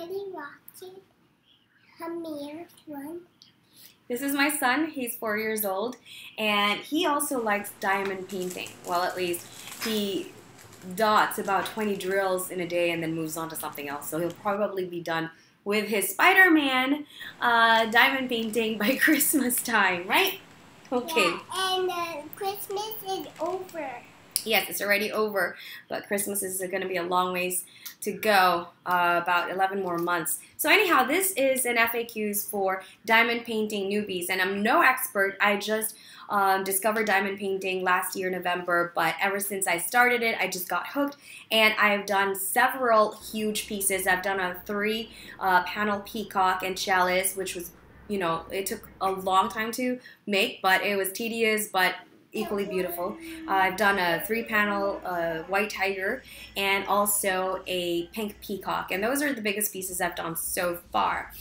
already watching Hamir's one. This is my son. He's 4 years old, and he also likes diamond painting. Well, at least he dots about 20 drills in a day and then moves on to something else. So he'll probably be done with his Spider-Man diamond painting by Christmas time, right? Okay. Yeah, and Christmas is over. Yes, it's already over, but Christmas is going to be a long ways to go, about 11 more months. So anyhow, this is an FAQs for diamond painting newbies, and I'm no expert. I just discovered diamond painting last year, November, but ever since I started it, I just got hooked, and I've done several huge pieces. I've done a 3-panel peacock and chalice, which was, you know, it took a long time to make, but it was tedious, but equally beautiful. I've done a 3-panel white tiger and also a pink peacock, and those are the biggest pieces I've done so far.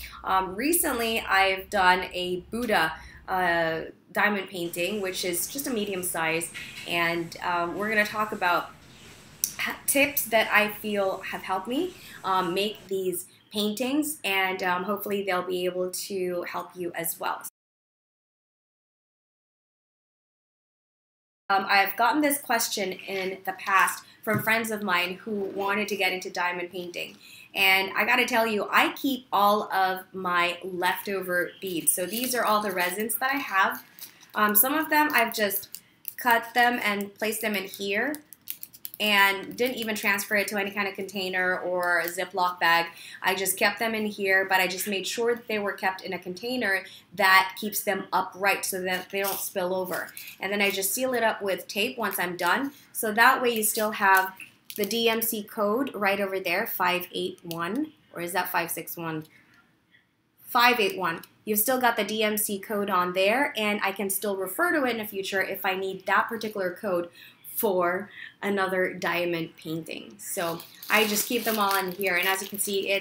Recently, I've done a Buddha diamond painting, which is just a medium size, and we're going to talk about tips that I feel have helped me make these paintings, and hopefully they'll be able to help you as well. I've gotten this question in the past from friends of mine who wanted to get into diamond painting. And I gotta tell you, I keep all of my leftover beads. So these are all the resins that I have. Some of them I've just cut them and placed them in here and didn't even transfer it to any kind of container or a Ziploc bag. I just kept them in here, but I just made sure that they were kept in a container that keeps them upright so that they don't spill over. And then I just seal it up with tape once I'm done. So that way you still have the DMC code right over there, 581, or is that 561? 581. You've still got the DMC code on there, and I can still refer to it in the future if I need that particular code for another diamond painting. So I just keep them all in here, and as you can see,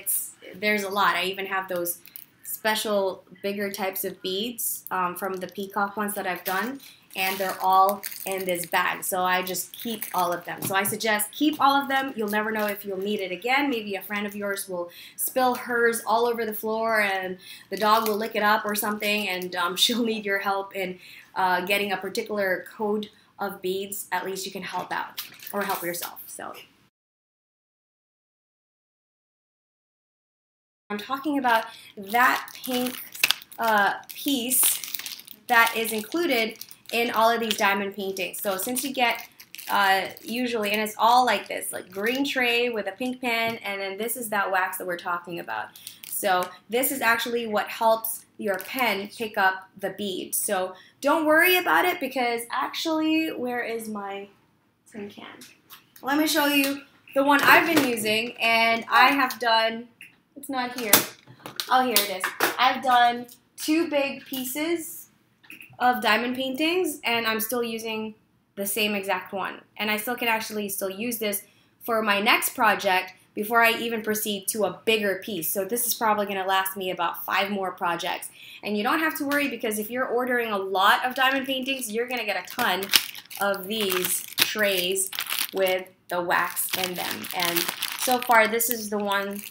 there's a lot. I even have those special bigger types of beads from the peacock ones that I've done, and they're all in this bag. So I just keep all of them. So I suggest keep all of them. You'll never know if you'll need it again. Maybe a friend of yours will spill hers all over the floor and the dog will lick it up or something, and she'll need your help in getting a particular code of beads. At least you can help out or help yourself. So I'm talking about that pink piece that is included in all of these diamond paintings. So since you get usually, and it's all like this, like green tray with a pink pen, and then this is that wax that we're talking about. So this is actually what helps your pen pick up the bead. So don't worry about it, because actually, where is my tin can? Let me show you the one I've been using, and I have done, it's not here. Oh, here it is. I've done 2 big pieces of diamond paintings, and I'm still using the same exact one. And I still can actually still use this for my next project before I even proceed to a bigger piece. So this is probably going to last me about 5 more projects. And you don't have to worry, because if you're ordering a lot of diamond paintings, you're going to get a ton of these trays with the wax in them. And so far, this is the one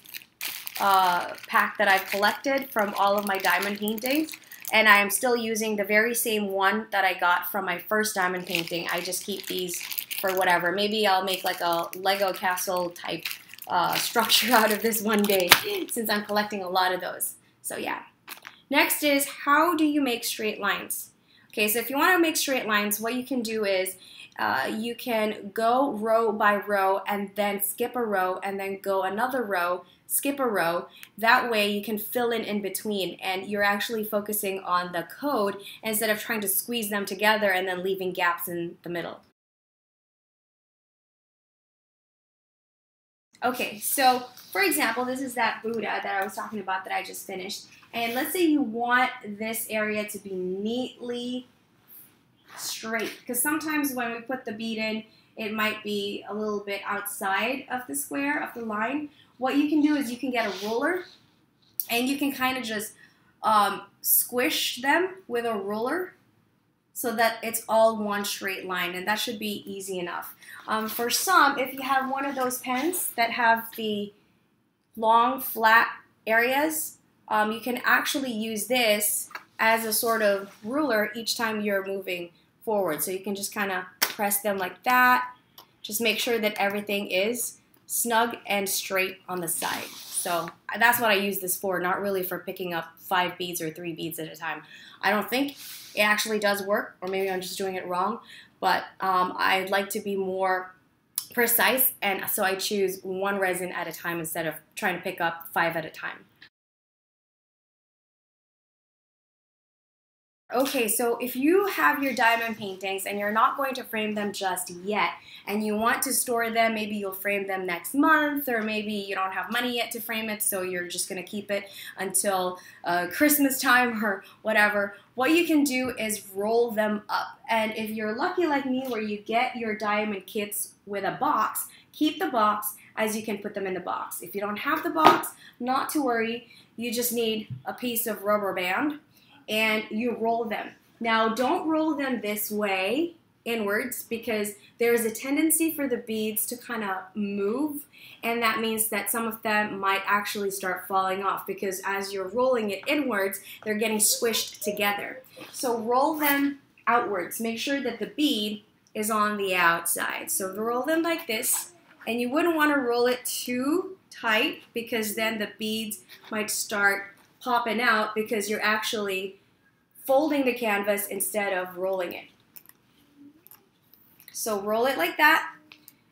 pack that I've collected from all of my diamond paintings. And I am still using the very same one that I got from my first diamond painting. I just keep these for whatever. Maybe I'll make like a Lego castle type structure out of this one day, since I'm collecting a lot of those. So yeah. Next is, how do you make straight lines? Okay, so if you want to make straight lines, what you can do is you can go row by row and then skip a row and then go another row, skip a row. That way you can fill in between, and you're actually focusing on the code instead of trying to squeeze them together and then leaving gaps in the middle. Okay, so for example, this is that Buddha that I was talking about that I just finished. And let's say you want this area to be neatly straight, because sometimes when we put the bead in, it might be a little bit outside of the square, of the line. What you can do is you can get a ruler, and you can kind of just squish them with a ruler so that it's all one straight line, and that should be easy enough. For some, if you have one of those pens that have the long, flat areas, you can actually use this as a sort of ruler each time you're moving forward. So you can just kind of press them like that. Just make sure that everything is snug and straight on the side. So that's what I use this for, not really for picking up 5 beads or 3 beads at a time. I don't think it actually does work, or maybe I'm just doing it wrong, but I'd like to be more precise, and so I choose 1 resin at a time instead of trying to pick up 5 at a time. Okay, so if you have your diamond paintings and you're not going to frame them just yet, and you want to store them, maybe you'll frame them next month, or maybe you don't have money yet to frame it, so you're just going to keep it until Christmas time or whatever, what you can do is roll them up. And if you're lucky like me where you get your diamond kits with a box, keep the box as you can put them in the box. If you don't have the box, not to worry, you just need a piece of rubber band and you roll them. Now don't roll them this way inwards because there's a tendency for the beads to kind of move, and that means that some of them might actually start falling off because as you're rolling it inwards, they're getting squished together. So roll them outwards. Make sure that the bead is on the outside. So roll them like this, and you wouldn't want to roll it too tight because then the beads might start popping out because you're actually folding the canvas instead of rolling it. So roll it like that,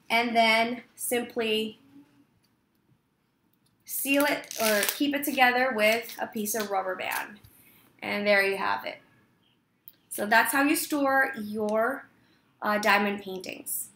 and then simply seal it or keep it together with a piece of rubber band. And there you have it. So that's how you store your diamond paintings.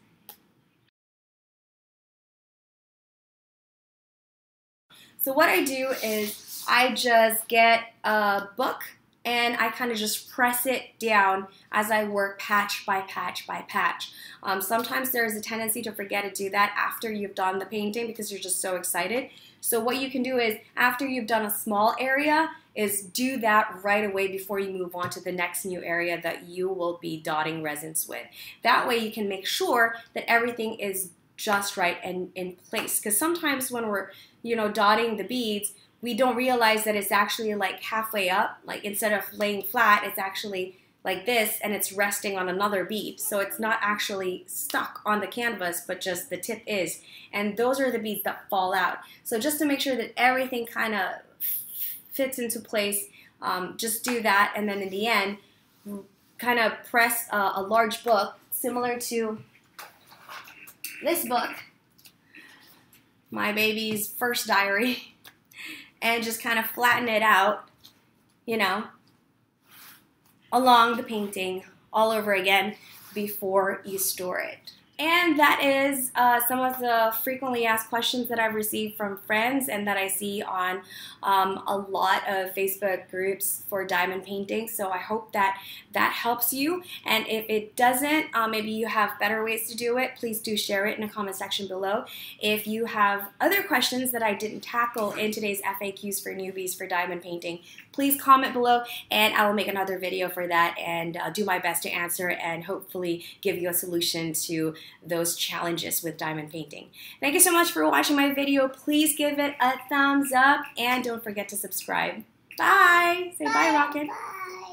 So what I do is I just get a book and I kind of just press it down as I work patch by patch by patch. Sometimes there's a tendency to forget to do that after you've done the painting because you're just so excited. So what you can do is after you've done a small area is do that right away before you move on to the next new area that you will be dotting resins with. That way you can make sure that everything is just right and in place. Because sometimes when we're dotting the beads, we don't realize that it's actually like halfway up. Like instead of laying flat, it's actually like this and it's resting on another bead. So it's not actually stuck on the canvas, but just the tip is. And those are the beads that fall out. So just to make sure that everything kind of fits into place, just do that. And then in the end, kind of press a large book similar to this book, my baby's first diary, and just kind of flatten it out, along the painting all over again before you store it. And that is some of the frequently asked questions that I've received from friends and that I see on a lot of Facebook groups for diamond painting. So I hope that that helps you. And if it doesn't, maybe you have better ways to do it, please do share it in the comment section below. If you have other questions that I didn't tackle in today's FAQs for newbies for diamond painting, please comment below and I will make another video for that and do my best to answer and hopefully give you a solution to those challenges with diamond painting. Thank you so much for watching my video. Please give it a thumbs up and don't forget to subscribe. Bye! Say bye, Rocket. Bye.